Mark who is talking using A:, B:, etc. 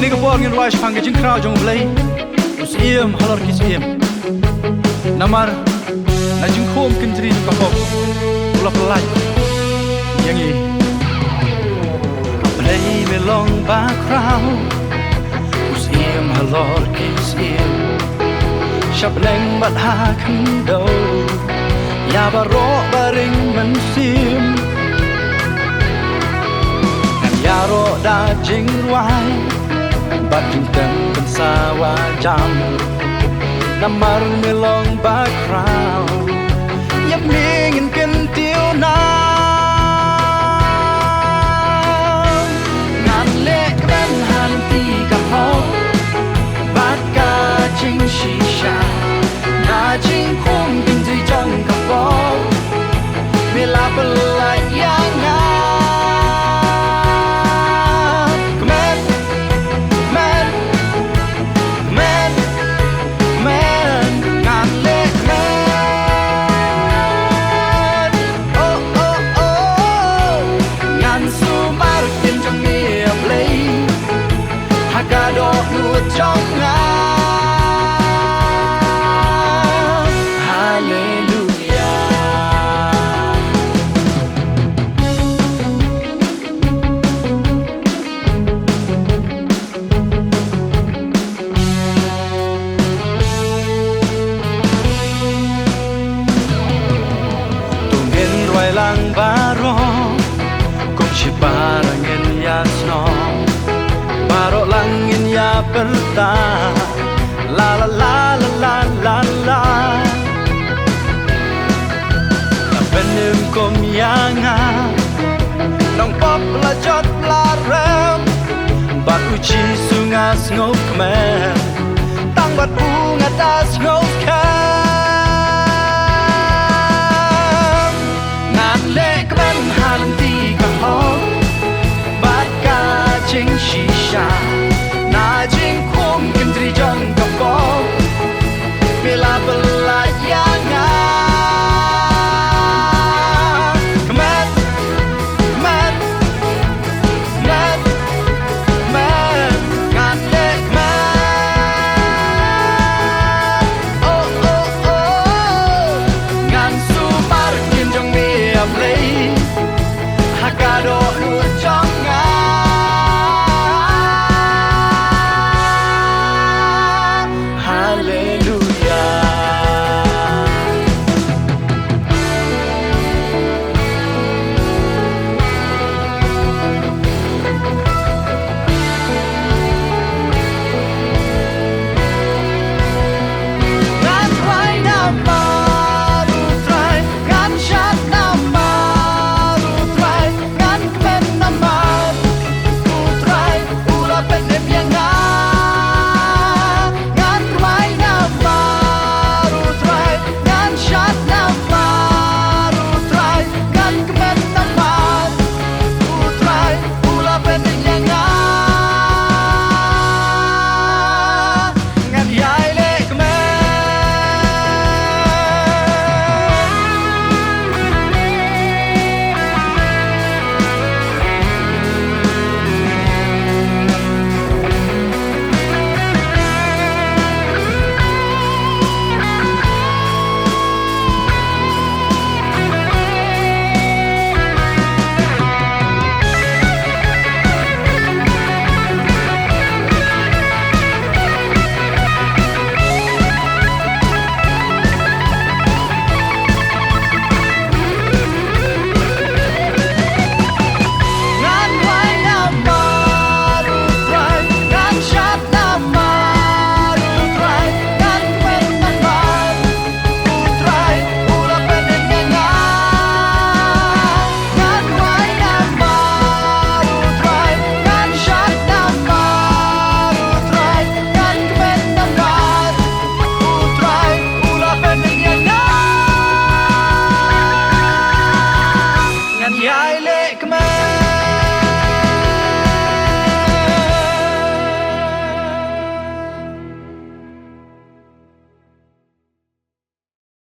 A: ini kepol ngin wais panggil jeng krau jong belai usiem halor kisiem namar na jeng khom kinjri kapok ulap lai yang ini belai melong ba krau usiem halor kisiem siap neng bat ha kendo ya baro baring mensim ya ro da jing ruai bat jing ten pensawa jam namar melong ba krau yap ningin ken tiu na ngan le dan han ti ka ho bat ka jing shisha na jing khom kin ji jong ka bo me la pelai yang na trong lang baro kung si parangin yasno baro langin ya perta la la la la la la la benim kom yanga nong pop la jot la rem bat uchi sungas ngop kmen tang bat bunga das ngop kmen